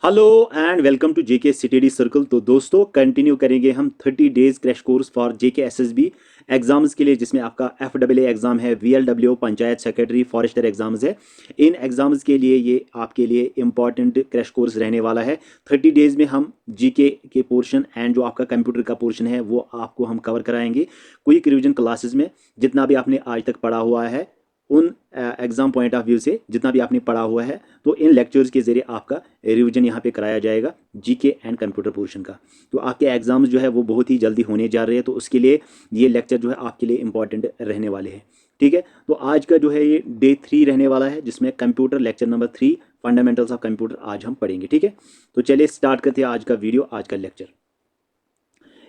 Hello and welcome to JK city circle. तो दोस्तों continue करेंगे हम 30 days crash course for JK SSB exams के लिए, जिसमें आपका एफडब्ल्यू एग्जाम है, VLW panchayat secretary forester exams है। इन एग्जाम्स के लिए ये आपके लिए इंपॉर्टेंट क्रैश कोर्स रहने वाला है। 30 डेज में हम जीके के पोर्शन एंड जो आपका कंप्यूटर का पोर्शन है वो आपको हम कवर कराएंगे क्विक रिवीजन क्लासेस में। जितना भी आपने आज तक पढ़ा हुआ है उन एग्जाम पॉइंट ऑफ व्यू से जितना भी आपने पढ़ा हुआ है, तो इन लेक्चर्स के जरिए आपका रिवीजन यहाँ पे कराया जाएगा जीके एंड कंप्यूटर पोर्शन का। तो आपके एग्जाम्स जो है वो बहुत ही जल्दी होने जा रहे हैं, तो उसके लिए ये लेक्चर जो है आपके लिए इंपॉर्टेंट रहने वाले हैं। ठीक है, तो आज का जो है ये डे 3 रहने वाला है, जिसमें computer lecture number 3 fundamentals of computer आज हम पढ़ेंगे। ठीक है, तो चलिए स्टार्ट करते हैं आज का वीडियो, आज का लेक्चर।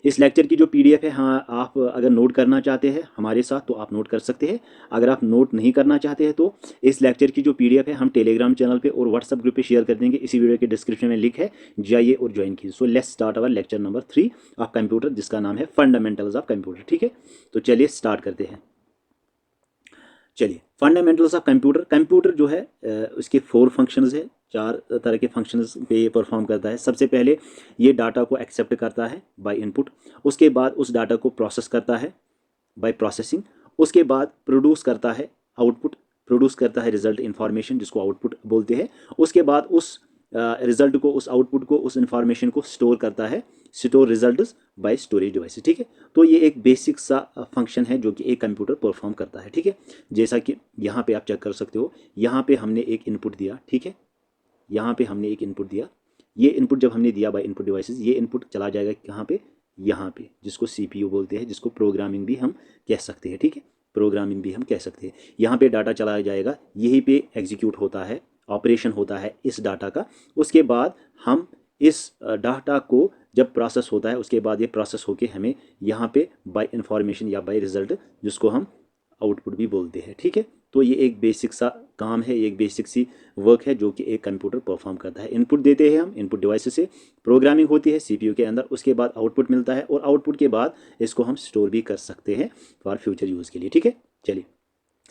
इस लेक्चर की जो पीडीएफ है, हाँ, आप अगर नोट करना चाहते हैं हमारे साथ तो आप नोट कर सकते हैं। अगर आप नोट नहीं करना चाहते हैं तो इस लेक्चर की जो पीडीएफ है हम टेलीग्राम चैनल पे और व्हाट्सएप ग्रुप पे शेयर कर देंगे। इसी वीडियो के डिस्क्रिप्शन में लिंक है, जाइए और ज्वाइन कीजिए। So let's start our lecture number 3 of computer, जिसका नाम है फंडामेंटल्स ऑफ कंप्यूटर। ठीक है, तो चलिए स्टार्ट करते हैं। चलिए, फंडामेंटल्स ऑफ कंप्यूटर। कंप्यूटर जो है उसके 4 फंक्शंस है, 4 तरह के फंक्शंस पे ये परफॉर्म करता है। सबसे पहले ये डाटा को एक्सेप्ट करता है बाय इनपुट, उसके बाद उस डाटा को प्रोसेस करता है बाय प्रोसेसिंग, उसके बाद प्रोड्यूस करता है आउटपुट, प्रोड्यूस करता है रिजल्ट इंफॉर्मेशन जिसको आउटपुट बोलते हैं। उसके बाद उस रिजल्ट को, उस आउटपुट को, उस इंफॉर्मेशन को स्टोर करता है, store results bye storage device. ठीक है, तो ये एक बेसिक सा फंक्शन है जो कि एक कंप्यूटर परफॉर्म करता है। ठीक है, जैसा कि यहाँ पे आप चेक कर सकते हो, यहाँ पे हमने एक इनपुट दिया। ठीक है, यहाँ पे हमने एक इनपुट दिया। ये इनपुट जब हमने दिया बाय इनपुट डिवाइसेस, ये इनपुट चला जाएगा कहाँ पे, यहाँ पे, जिसको सीपीयू बोलते हैं, जिसको प्रोग्रामिंग भी हम कह सकते हैं। ठीक है, प्रोग्रामिंग भी हम कह सकते हैं। यहाँ पे डाटा चलाया जाएगा, यहीं पे एग्जीक्यूट होता है, ऑपरेशन होता है इस डाटा का। उसके बाद हम इस डाटा को जब प्रोसेस होता है, उसके बाद ये प्रोसेस होके हमें यहाँ पे बाय इंफॉर्मेशन या बाय रिजल्ट, जिसको हम आउटपुट भी बोलते हैं। ठीक है, तो ये एक बेसिक सा काम है, एक बेसिक सी वर्क है जो कि एक कंप्यूटर परफॉर्म करता है। इनपुट देते हैं हम इनपुट डिवाइस से, प्रोग्रामिंग होती है सीपीयू के अंदर, उसके बाद आउटपुट मिलता है और आउटपुट के बाद इसको हम स्टोर भी कर सकते हैं फॉर फ्यूचर यूज़ के लिए। ठीक है, चलिए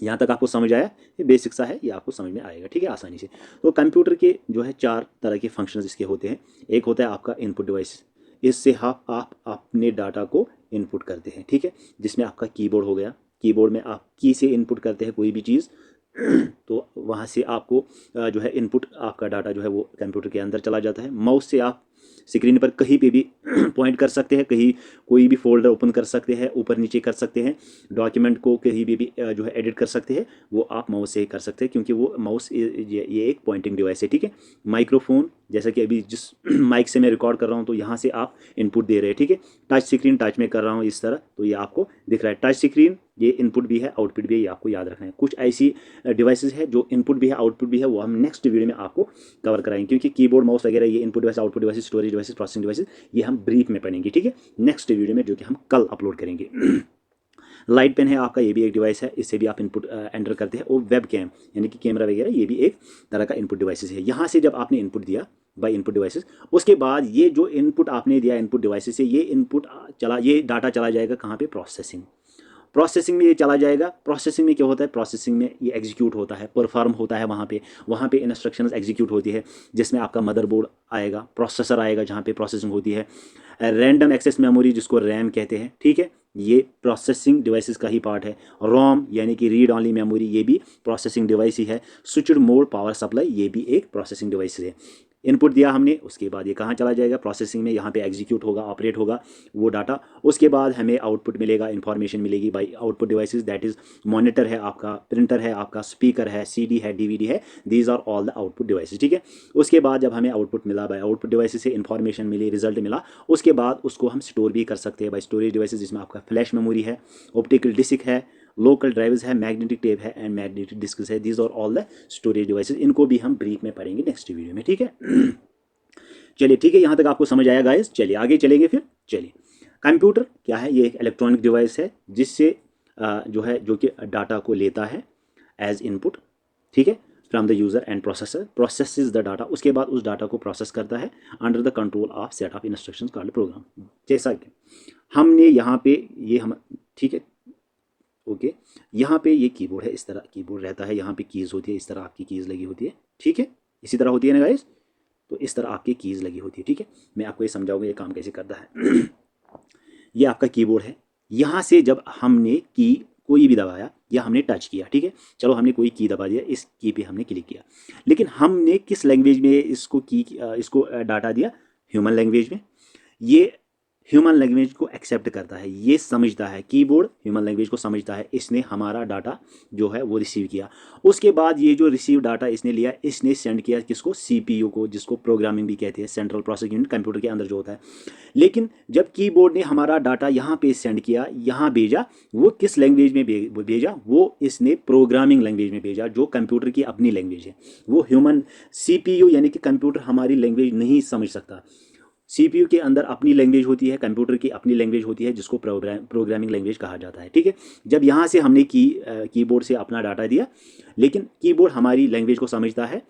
यहाँ तक आपको समझ आया, ये बेसिक सा है, ये आपको समझ में आएगा। ठीक है, आसानी से। तो कंप्यूटर के जो है 4 तरह के फंक्शंस इसके होते हैं। एक होता है आपका इनपुट डिवाइस, इससे आप अपने डाटा को इनपुट करते हैं। ठीक है, जिसमें आपका कीबोर्ड हो गया, कीबोर्ड में आप की से इनपुट करते हैं कोई भी चीज़ तो वहाँ से आपको जो है इनपुट, आपका डाटा जो है वो कंप्यूटर के अंदर चला जाता है। माउस से आप स्क्रीन पर कहीं पे भी पॉइंट कर सकते हैं, कहीं कोई भी फोल्डर ओपन कर सकते हैं, ऊपर नीचे कर सकते हैं, डॉक्यूमेंट को कहीं भी जो है एडिट कर सकते हैं, वो आप माउस से ही कर सकते हैं, क्योंकि वो माउस ये एक पॉइंटिंग डिवाइस है। ठीक है, माइक्रोफोन, जैसा कि अभी जिस माइक से मैं रिकॉर्ड कर रहा हूँ तो यहाँ से आप इनपुट दे रहे हैं। ठीक है, टच स्क्रीन, टच में कर रहा हूँ इस तरह, तो ये आपको दिख रहा है टच स्क्रीन, ये इनपुट भी है आउटपुट भी है, ये आपको याद रखना है। कुछ ऐसी डिवाइसेस है जो इनपुट भी है आउटपुट भी है, वो हम नेक्स्ट वीडियो में आपको कवर कराएंगे, क्योंकि कीबोर्ड माउस वगैरह ये input device, output device, storage device, processing device, ये हम ब्रीफ में पढ़ेंगे। ठीक है, नेक्स्ट वीडियो में, जो कि हम कल अपलोड करेंगे। लाइट पेन है आपका, ये भी एक डिवाइस है, इससे भी आप इनपुट एंटर करते हैं। और वेब कैम यानी कि कैमरा वगैरह, ये भी एक तरह का इनपुट डिवाइसेस है। यहाँ से जब आपने इनपुट दिया बाय इनपुट डिवाइसेस, उसके बाद ये जो इनपुट आपने दिया इनपुट डिवाइसेस से, ये इनपुट चला, ये डाटा चला जाएगा कहाँ पे, प्रोसेसिंग। प्रोसेसिंग में ये चला जाएगा। प्रोसेसिंग में क्या होता है, प्रोसेसिंग में ये एग्जीक्यूट होता है, परफॉर्म होता है, वहाँ पे इंस्ट्रक्शंस एग्जीक्यूट होती है, जिसमें आपका मदरबोर्ड आएगा, प्रोसेसर आएगा, जहाँ पे प्रोसेसिंग होती है, रैंडम एक्सेस मेमोरी जिसको रैम कहते हैं। ठीक है, ये प्रोसेसिंग डिवाइसेस का ही पार्ट है। रोम यानी कि रीड ऑनली मेमोरी, ये भी प्रोसेसिंग डिवाइस ही है। स्विच्ड मोड पावर सप्लाई, ये भी एक प्रोसेसिंग डिवाइस है। इनपुट दिया हमने, उसके बाद ये कहाँ चला जाएगा, प्रोसेसिंग में, यहाँ पे एग्जीक्यूट होगा, ऑपरेट होगा वो डाटा। उसके बाद हमें आउटपुट मिलेगा, इंफॉर्मेशन मिलेगी by output devices, that is monitor है आपका, प्रिंटर है आपका, स्पीकर है, सीडी है, डीवीडी है, these are all the output devices. ठीक है, उसके बाद जब हमें आउटपुट मिला, बाई आउटपुट डिवाइसेस से इंफॉर्मेशन मिली, रिजल्ट मिला, उसके बाद उसको हम स्टोर भी कर सकते हैं बाई स्टोरेज डिवाइसेस, जिसमें आपका फ्लैश मेमोरी है, ऑप्टिकल डिस्क है, लोकल ड्राइव्स है, मैग्नेटिक टेप है एंड मैग्नेटिक डिस्क है। These are all the storage devices. इनको भी हम ब्रीफ में पढ़ेंगे नेक्स्ट वीडियो में। ठीक है, चलिए ठीक है, यहाँ तक आपको समझ आया गाइस। चलिए आगे चलेंगे फिर। चलिए, कंप्यूटर क्या है, ये एक इलेक्ट्रॉनिक डिवाइस है, जिससे जो है, जो कि डाटा को लेता है एज इनपुट। ठीक है, from the user and processor processes the data, उसके बाद उस डाटा को प्रोसेस करता है under the control of set of instructions called program. जैसा कि हमने यहाँ पे ये हम, ठीक है, ओके, यहाँ पे ये कीबोर्ड है, इस तरह कीबोर्ड रहता है, यहाँ पे कीज़ होती है, इस तरह आपकी कीज़ लगी होती है। ठीक है, इसी तरह होती है ना गाइस। तो इस तरह आपकी कीज़ लगी होती है। ठीक है, मैं आपको ये समझाऊंगा ये काम कैसे करता है। ये आपका कीबोर्ड है। यहाँ से जब हमने की कोई भी दबाया या हमने टच किया, ठीक है, चलो हमने कोई की दबा दिया, इस की पे हमने क्लिक किया, लेकिन हमने किस लैंग्वेज में इसको डाटा दिया? ह्यूमन लैंग्वेज में। ये ह्यूमन लैंग्वेज को एक्सेप्ट करता है, ये समझता है, कीबोर्ड ह्यूमन लैंग्वेज को समझता है, इसने हमारा डाटा जो है वो रिसीव किया। उसके बाद ये जो रिसीव डाटा इसने लिया, इसने सेंड किया किसको? सीपीयू को, जिसको प्रोग्रामिंग भी कहते हैं, सेंट्रल प्रोसेसिंग यूनिट, कंप्यूटर के अंदर जो होता है। लेकिन जब कीबोर्ड ने हमारा डाटा यहाँ पे सेंड किया, यहाँ भेजा, वो किस लैंग्वेज में भेजा? वो इसने प्रोग्रामिंग लैंग्वेज में भेजा, जो कंप्यूटर की अपनी लैंग्वेज है। वो ह्यूमन सीपीयू यानी कि कंप्यूटर हमारी लैंग्वेज नहीं समझ सकता। सीपीयू के अंदर अपनी लैंग्वेज होती है, कंप्यूटर की अपनी लैंग्वेज होती है, जिसको प्रोग्रामिंग लैंग्वेज कहा जाता है। ठीक है, जब यहाँ से हमने कीबोर्ड से अपना डाटा दिया, लेकिन कीबोर्ड हमारी लैंग्वेज को समझता है,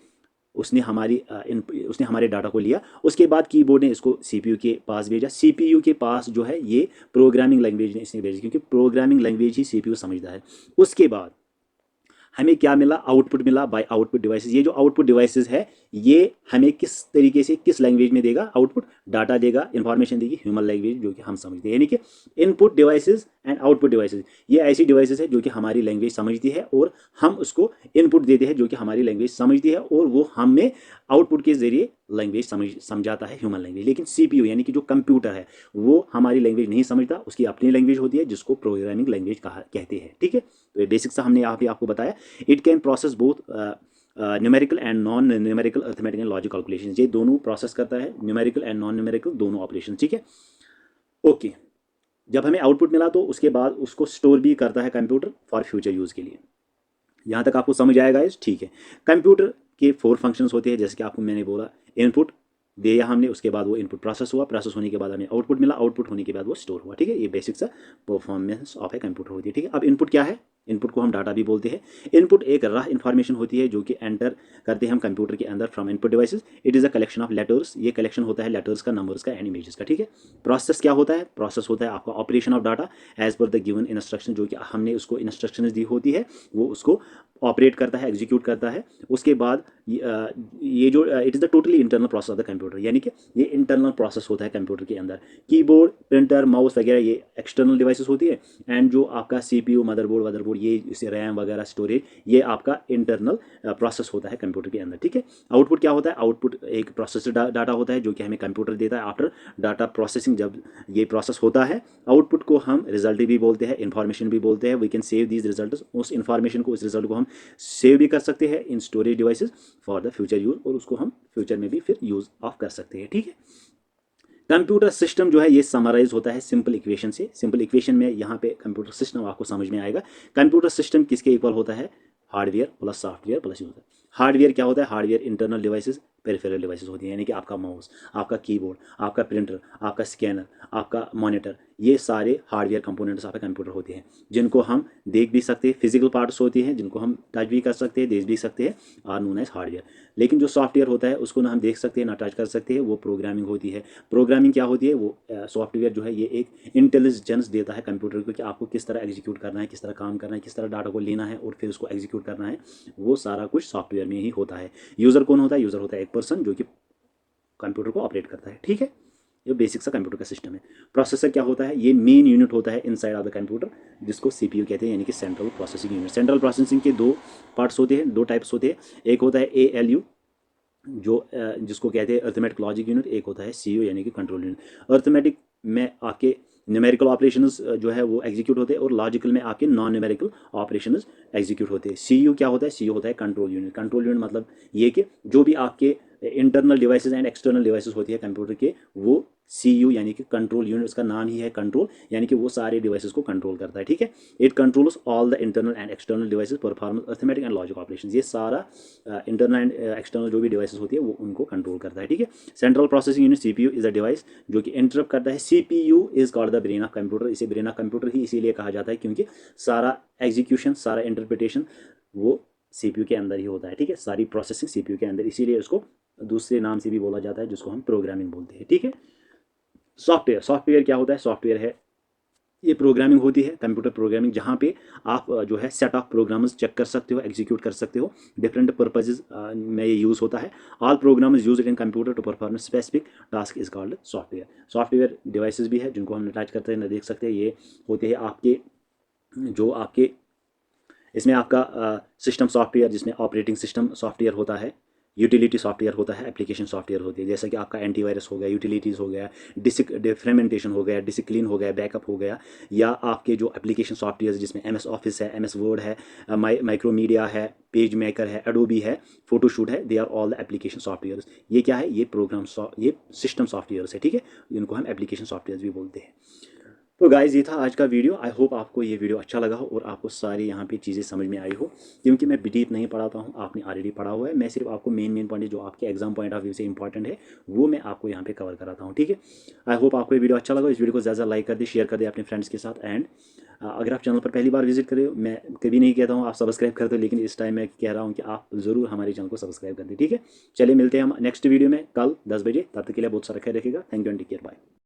उसने हमारे डाटा को लिया। उसके बाद कीबोर्ड ने इसको सीपीयू के पास भेजा। सीपीयू के पास जो है ये प्रोग्रामिंग लैंग्वेज ने इसने भेजी, क्योंकि प्रोग्रामिंग लैंग्वेज ही सीपीयू समझता है। उसके बाद हमें क्या मिला? आउटपुट मिला बाय आउटपुट डिवाइसेस। ये जो आउटपुट डिवाइसेस है, ये हमें किस तरीके से, किस लैंग्वेज में देगा? आउटपुट डाटा देगा, इंफॉर्मेशन देगी, ह्यूमन लैंग्वेज जो कि हम समझते हैं। यानी कि input devices and output devices, ये ऐसी डिवाइसेस है जो कि हमारी लैंग्वेज समझती है, और हम उसको इनपुट देते हैं जो कि हमारी लैंग्वेज समझती है, और वो हमें आउटपुट के जरिए लैंग्वेज समझाता है, ह्यूमन लैंग्वेज। लेकिन सीपीयू यानी कि जो कंप्यूटर है, वो हमारी लैंग्वेज नहीं समझता, उसकी अपनी लैंग्वेज होती है, जिसको प्रोग्रामिंग लैंग्वेज कहते हैं। ठीक है, तो ये बेसिक सा हमने यहाँ पे आपको बताया। It can process both numerical and non numerical arithmetic and logic calculation. ये दोनों प्रोसेस करता है, न्यूमेरिकल एंड नॉन न्यूमेरिकल दोनों ऑपरेशन। ठीक है, ओके। जब हमें आउटपुट मिला तो उसके बाद उसको स्टोर भी करता है कंप्यूटर फॉर फ्यूचर यूज़ के लिए। यहाँ तक आपको समझ आएगा इस? ठीक है। कंप्यूटर के 4 फंक्शंस होते हैं, जैसे कि आपको मैंने बोला, इनपुट दिया हमने, उसके बाद वो इनपुट प्रोसेस हुआ, प्रोसेस होने के बाद हमें आउटपुट मिला, आउटपुट होने के बाद वो स्टोर हुआ। ठीक है, ये बेसिक सा परफॉर्मेंस ऑफ ए कंप्यूटर होती है। ठीक है, अब इनपुट क्या है? इनपुट को हम डाटा भी बोलते हैं। इनपुट एक रह इन्फॉर्मेशन होती है जो कि एंटर करते हैं हम कंप्यूटर के अंदर from input devices. It is a collection of letters. ये कलेक्शन होता है लेटर्स का, नंबर्स का एंड इमेजेस का। ठीक है, प्रोसेस क्या होता है? प्रोसेस होता है आपका operation of data as per the given instruction, जो कि हमने उसको इंस्ट्रक्शंस दी होती है, वो उसको ऑपरेट करता है, एग्जीक्यूट करता है। उसके बाद ये जो it is the totally internal process of the computer, यानी कि ये इंटरनल प्रोसेस होता है कंप्यूटर के अंदर। कीबोर्ड, प्रिंटर, माउस वगैरह ये एक्सटर्नल डिवाइसेस होती है, एंड जो आपका सीपीयू, मदरबोर्ड, ये इसे रैम वगैरह, स्टोरेज, ये आपका इंटरनल प्रोसेस होता है कंप्यूटर के अंदर। ठीक है, आउटपुट क्या होता है? आउटपुट एक प्रोसेसर डाटा होता है जो कि हमें कंप्यूटर देता है। आफ्टर डाटा प्रोसेसिंग, जब ये प्रोसेस होता है, आउटपुट को हम रिजल्ट भी बोलते हैं, इन्फॉर्मेशन भी बोलते हैं। We can save these result, उस इन्फॉर्मेशन को, उस रिजल्ट को हम सेव भी कर सकते हैं इन storage devices for the future use, और उसको हम फ्यूचर में भी फिर यूज ऑफ कर सकते हैं। ठीक है, कंप्यूटर सिस्टम जो है ये समराइज होता है सिंपल इक्वेशन से। सिंपल इक्वेशन में यहाँ पे कंप्यूटर सिस्टम आपको समझ में आएगा। कंप्यूटर सिस्टम किसके इक्वल होता है? Hardware plus software plus user. Hardware क्या होता है? Hardware internal devices, peripheral devices होती हैं, यानी कि आपका माउस, आपका कीबोर्ड, आपका प्रिंटर, आपका स्कैनर, आपका मॉनिटर, ये सारे हार्डवेयर कंपोनेंट्स आपके कंप्यूटर होते हैं, जिनको हम देख भी सकते हैं, फिजिकल पार्ट्स होती हैं, जिनको हम टच भी कर सकते हैं, देख भी सकते हैं, आर नोन एज हार्डवेयर। लेकिन जो सॉफ्टवेयर होता है उसको ना हम देख सकते हैं ना टच कर सकते हैं, वो प्रोग्रामिंग होती है। प्रोग्रामिंग क्या होती है? वो सॉफ्टवेयर जो है ये एक इंटेलिजेंस देता है कंप्यूटर को कि आपको किस तरह एग्जीक्यूट करना है, किस तरह काम करना है, किस तरह डाटा को लेना है और फिर उसको एग्जीक्यूट करना है। वो सारा कुछ सॉफ्टवेयर में ही होता है। यूज़र कौन होता है? यूज़र होता है एक पर्सन जो कि कंप्यूटर को ऑपरेट करता है। ठीक है, ये बेसिक सा कंप्यूटर का सिस्टम है। प्रोसेसर क्या होता है? ये मेन यूनिट होता है इनसाइड ऑफ द कंप्यूटर, जिसको सीपीयू कहते हैं, यानी कि central processing unit. Central processing के 2 पार्ट्स होते हैं, 2 टाइप्स होते हैं। एक होता है एएलयू, जो जिसको कहते हैं अर्थमेटिक लॉजिक यूनिट। एक होता है सीयू, यानी कि कंट्रोल यूनिट। अर्थमेटिक में आके न्यूमेरिकल ऑपरेशंस जो है वो एग्जीक्यूट होते हैं, और लॉजिकल में आके नॉन न्यूमेरिकल ऑपरेशंस एग्जीक्यूट होते हैं। सीयू क्या होता है? सीयू होता है कंट्रोल यूनिट। कंट्रोल यूनिट मतलब ये कि जो भी आपके internal devices and external devices होती है कंप्यूटर के, वो सीयू यानी कि कंट्रोल यूनिट, उसका नाम ही है कंट्रोल, यानी कि वो सारे डिवाइसेस को कंट्रोल करता है। ठीक है, it controls all the internal and external devices, perform arithmetic and logic operations. ये सारा इंटरनल एंड एक्सटर्नल जो भी डिवाइसेस होती है वो उनको कंट्रोल करता है। ठीक है, central processing unit CPU is a device जो कि इंटरप्ट करता है। CPU is called the brain of computer. इसे ब्रेन ऑफ कंप्यूटर ही इसीलिए कहा जाता है क्योंकि सारा एग्जीक्यूशन, सारा इंटरप्रिटेशन वो सीपीयू के अंदर ही होता है। ठीक है, सारी प्रोसेसिंग सीपीयू के अंदर, इसीलिए उसको दूसरे नाम से भी बोला जाता है जिसको हम प्रोग्रामिंग बोलते हैं। ठीक है, सॉफ्टवेयर क्या होता है? सॉफ्टवेयर है ये प्रोग्रामिंग होती है, कंप्यूटर प्रोग्रामिंग, जहाँ पे आप जो है सेट ऑफ प्रोग्राम्स चेक कर सकते हो, एग्जीक्यूट कर सकते हो। डिफरेंट पर्पजेज में ये यूज़ होता है। All programs use in computer to perform specific task is called software. Software devices भी है जिनको हम अटैच करते हैं, देख सकते हैं। ये होते हैं आपके जो आपके इसमें आपका सिस्टम सॉफ्टवेयर, जिसमें ऑपरेटिंग सिस्टम सॉफ्टवेयर होता है, यूटिलिटी सॉफ्टवेयर होता है, एप्लीकेशन सॉफ्टवेयर होती है, जैसा कि आपका एंटीवायरस हो गया, यूटिलिटीज़ हो गया, डिफ्रेगमेंटेशन हो गया, डिसिक्लीन हो गया, बैकअप हो गया, या आपके जो एप्लीकेशन सॉफ्टवेयर जिसमें MS ऑफिस है, MS वर्ड है, माइक्रोमीडिया है, पेज मेकर है, एडोबी है, फोटोशूट है, they are all the application software. ये क्या है? ये ये सिस्टम सॉफ्टवेयर है, ठीक है, इनको हम एप्लीकेशन सॉफ्टवेयर भी बोलते हैं। तो गाइज ये था आज का वीडियो। आई होप आपको ये वीडियो अच्छा लगा हो और आपको सारी यहाँ पे चीज़ें समझ में आई हो, क्योंकि मैं डीप नहीं पढ़ाता हूँ, आपने ऑलरेडी पढ़ा हुआ है। मैं सिर्फ आपको मेन पॉइंट जो आपके एग्जाम पॉइंट ऑफ व्यू से इंपॉर्टेंट है वो मैं आपको यहाँ पे कवर कराता हूँ, ठीक है। आई होप आपको ये वीडियो अच्छा लगा। इस वीडियो को ज़्यादा लाइक कर दे, शेयर कर दे अपने फ्रेंड्स के साथ। एंड अगर आप चैनल पर पहली बार विजिट करें, मैं कभी नहीं कहता हूँ आप सब्सक्राइब कर दो, लेकिन इस टाइम मैं कह रहा हूँ कि आप ज़रूर हमारे चैनल को सब्सक्राइब कर दें, ठीक है। चलिए मिलते हैं हम नेक्स्ट वीडियो में कल 10 बजे। तब तक के लिए बहुत सारा ख्याल रखिएगा। Thank you and take care, bye.